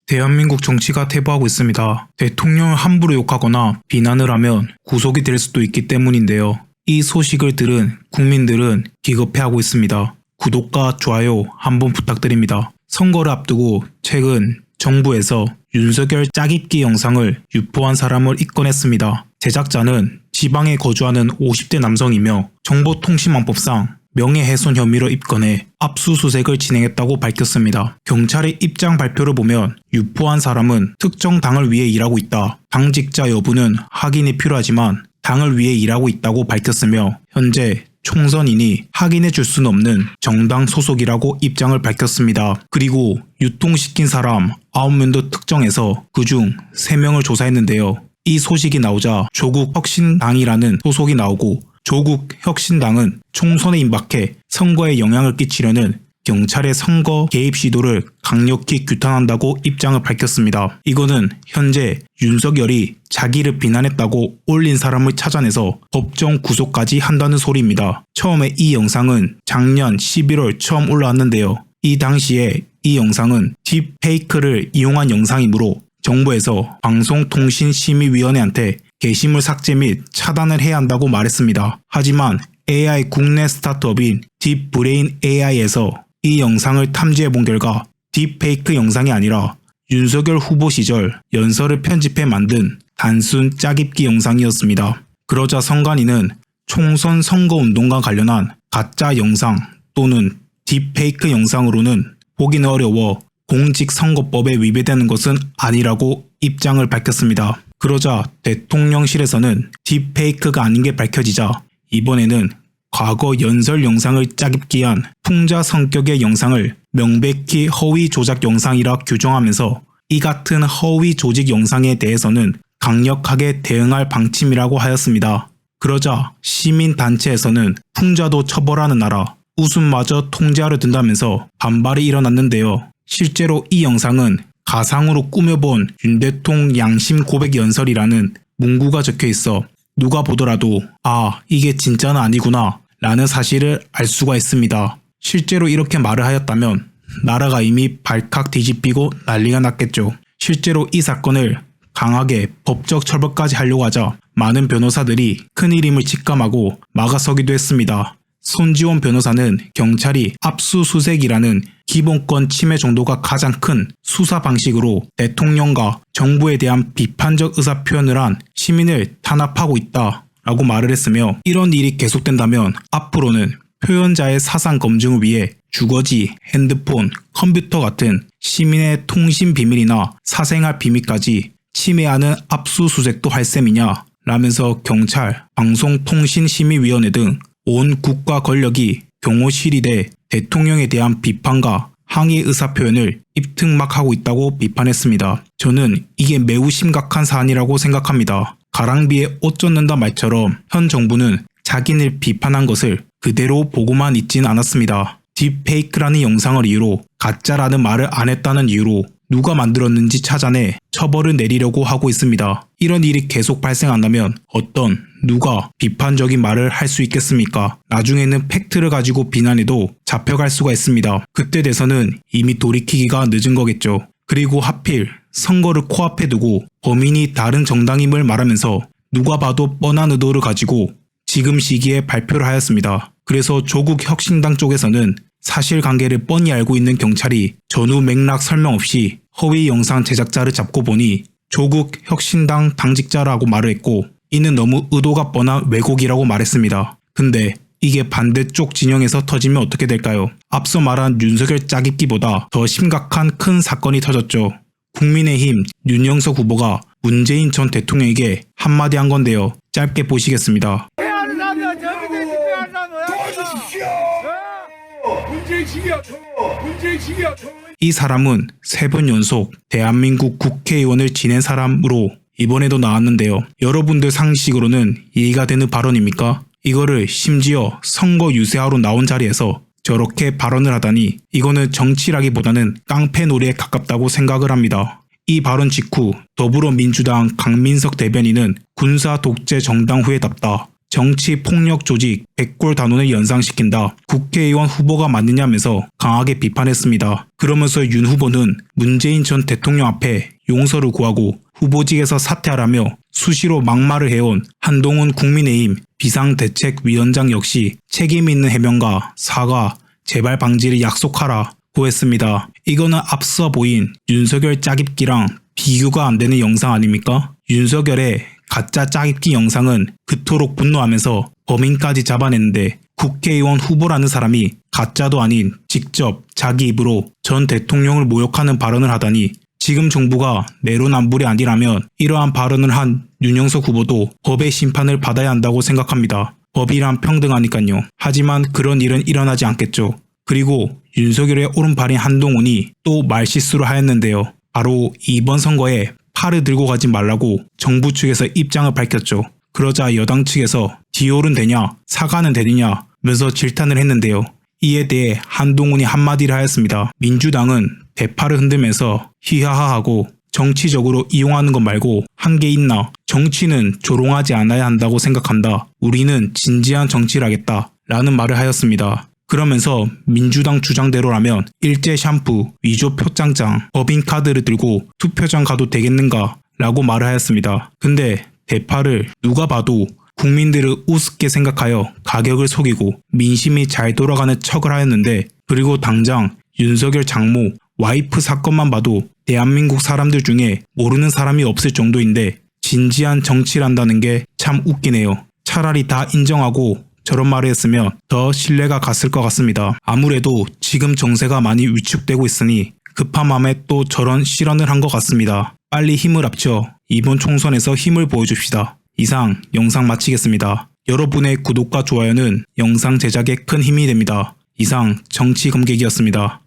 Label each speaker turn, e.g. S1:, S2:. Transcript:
S1: 대한민국 정치가 퇴보하고 있습니다. 대통령을 함부로 욕하거나 비난을 하면 구속이 될 수도 있기 때문인데요. 이 소식을 들은 국민들은 기겁해하고 있습니다. 구독과 좋아요 한번 부탁드립니다. 선거를 앞두고 최근 정부에서 윤석열 짜깁기 영상을 유포한 사람을 입건했습니다. 제작자는 지방에 거주하는 50대 남성이며 정보통신망법상 명예훼손 혐의로 입건해 압수수색을 진행했다고 밝혔습니다. 경찰의 입장 발표를 보면 유포한 사람은 특정 당을 위해 일하고 있다. 당직자 여부는 확인이 필요하지만 당을 위해 일하고 있다고 밝혔으며 현재 총선이니 확인해 줄 수는 없는 정당 소속이라고 입장을 밝혔습니다. 그리고 유통시킨 사람 9명도 특정해서 그중 3명을 조사했는데요. 이 소식이 나오자 조국혁신당이라는 소속이 나오고 조국혁신당은 총선에 임박해 선거에 영향을 끼치려는 경찰의 선거 개입 시도를 강력히 규탄한다고 입장을 밝혔습니다. 이거는 현재 윤석열이 자기를 비난했다고 올린 사람을 찾아내서 법정 구속까지 한다는 소리입니다. 처음에 이 영상은 작년 11월 처음 올라왔는데요. 이 당시에 이 영상은 딥페이크를 이용한 영상이므로 정부에서 방송통신심의위원회한테 게시물 삭제 및 차단을 해야 한다고 말했습니다. 하지만 AI 국내 스타트업인 딥브레인 AI에서 이 영상을 탐지해 본 결과 딥페이크 영상이 아니라 윤석열 후보 시절 연설을 편집해 만든 단순 짜깁기 영상이었습니다. 그러자 선관위는 총선 선거운동과 관련한 가짜 영상 또는 딥페이크 영상으로는 보기는 어려워 공직선거법에 위배되는 것은 아니라고 입장을 밝혔습니다. 그러자 대통령실에서는 딥페이크가 아닌 게 밝혀지자 이번에는 과거 연설 영상을 짜깁기한 풍자 성격의 영상을 명백히 허위 조작 영상이라 규정하면서 이 같은 허위 조직 영상에 대해서는 강력하게 대응할 방침이라고 하였습니다. 그러자 시민단체에서는 풍자도 처벌하는 나라 웃음마저 통제하려 든다면서 반발이 일어났는데요. 실제로 이 영상은 가상으로 꾸며본 윤대통 양심 고백 연설이라는 문구가 적혀 있어 누가 보더라도 아 이게 진짜는 아니구나 라는 사실을 알 수가 있습니다. 실제로 이렇게 말을 하였다면 나라가 이미 발칵 뒤집히고 난리가 났겠죠. 실제로 이 사건을 강하게 법적 처벌까지 하려고 하자 많은 변호사들이 큰일임을 직감하고 막아서기도 했습니다. 손지원 변호사는 경찰이 압수수색이라는 기본권 침해 정도가 가장 큰 수사 방식으로 대통령과 정부에 대한 비판적 의사표현을 한 시민을 탄압하고 있다 라고 말을 했으며 이런 일이 계속된다면 앞으로는 표현자의 사상 검증을 위해 주거지, 핸드폰, 컴퓨터 같은 시민의 통신 비밀이나 사생활 비밀까지 침해하는 압수수색도 할 셈이냐 라면서 경찰, 방송통신심의위원회 등 온 국가 권력이 경호실이돼 대통령에 대한 비판과 항의 의사표현을 입특막하고 있다고 비판했습니다. 저는 이게 매우 심각한 사안이라고 생각합니다. 가랑비에 옷 젖는다 말처럼 현 정부는 자기를 비판한 것을 그대로 보고만 있진 않았습니다. 딥페이크라는 영상을 이유로 가짜라는 말을 안 했다는 이유로 누가 만들었는지 찾아내 처벌을 내리려고 하고 있습니다. 이런 일이 계속 발생한다면 누가 비판적인 말을 할 수 있겠습니까? 나중에는 팩트를 가지고 비난해도 잡혀갈 수가 있습니다. 그때 돼서는 이미 돌이키기가 늦은 거겠죠. 그리고 하필 선거를 코앞에 두고 범인이 다른 정당임을 말하면서 누가 봐도 뻔한 의도를 가지고 지금 시기에 발표를 하였습니다. 그래서 조국혁신당 쪽에서는 사실관계를 뻔히 알고 있는 경찰이 전후 맥락 설명 없이 허위 영상 제작자를 잡고 보니 조국혁신당 당직자라고 말을 했고 이는 너무 의도가 뻔한 왜곡이라고 말했습니다. 근데 이게 반대쪽 진영에서 터지면 어떻게 될까요? 앞서 말한 윤석열 짜깁기보다 더 심각한 큰 사건이 터졌죠. 국민의힘 윤영석 후보가 문재인 전 대통령에게 한마디 한 건데요. 짧게 보시겠습니다. 이 사람은 3번 연속 대한민국 국회의원을 지낸 사람으로 이번에도 나왔는데요. 여러분들 상식으로는 이해가 되는 발언입니까? 이거를 심지어 선거 유세하러 나온 자리에서 저렇게 발언을 하다니 이거는 정치라기보다는 깡패놀이에 가깝다고 생각을 합니다. 이 발언 직후 더불어민주당 강민석 대변인은 군사 독재 정당 후에답다. 정치 폭력 조직 백골 단원을 연상시킨다. 국회의원 후보가 맞느냐면서 강하게 비판했습니다. 그러면서 윤 후보는 문재인 전 대통령 앞에 용서를 구하고 후보직에서 사퇴하라며 수시로 막말을 해온 한동훈 국민의힘 비상대책위원장 역시 책임 있는 해명과 사과, 재발 방지를 약속하라고 했습니다. 이거는 앞서 보인 윤석열 짜깁기랑 비교가 안 되는 영상 아닙니까? 윤석열의 가짜 짜깁기 영상은 그토록 분노하면서 범인까지 잡아냈는데 국회의원 후보라는 사람이 가짜도 아닌 직접 자기 입으로 전 대통령을 모욕하는 발언을 하다니 지금 정부가 내로남불이 아니라면 이러한 발언을 한 윤영석 후보도 법의 심판을 받아야 한다고 생각합니다. 법이란 평등하니까요. 하지만 그런 일은 일어나지 않겠죠. 그리고 윤석열의 오른팔인 한동훈이 또 말실수를 하였는데요. 바로 이번 선거에 팔을 들고 가지 말라고 정부 측에서 입장을 밝혔죠. 그러자 여당 측에서 디올은 되냐 사과는 되느냐 면서 질타를 했는데요. 이에 대해 한동훈이 한마디를 하였습니다. 민주당은 대파를 흔들면서 히하하하고 정치적으로 이용하는 것 말고 한 게 있나? 정치는 조롱하지 않아야 한다고 생각한다. 우리는 진지한 정치를 하겠다. 라는 말을 하였습니다. 그러면서 민주당 주장대로라면 일제 샴푸, 위조 표창장, 법인카드를 들고 투표장 가도 되겠는가? 라고 말을 하였습니다. 근데 대파를 누가 봐도 국민들을 우습게 생각하여 가격을 속이고 민심이 잘 돌아가는 척을 하였는데 그리고 당장 윤석열 장모, 와이프 사건만 봐도 대한민국 사람들 중에 모르는 사람이 없을 정도인데 진지한 정치를 한다는 게 참 웃기네요. 차라리 다 인정하고 저런 말을 했으면 더 신뢰가 갔을 것 같습니다. 아무래도 지금 정세가 많이 위축되고 있으니 급한 마음에 또 저런 실언을 한 것 같습니다. 빨리 힘을 합쳐 이번 총선에서 힘을 보여줍시다. 이상 영상 마치겠습니다. 여러분의 구독과 좋아요는 영상 제작에 큰 힘이 됩니다. 이상 정치검객이었습니다.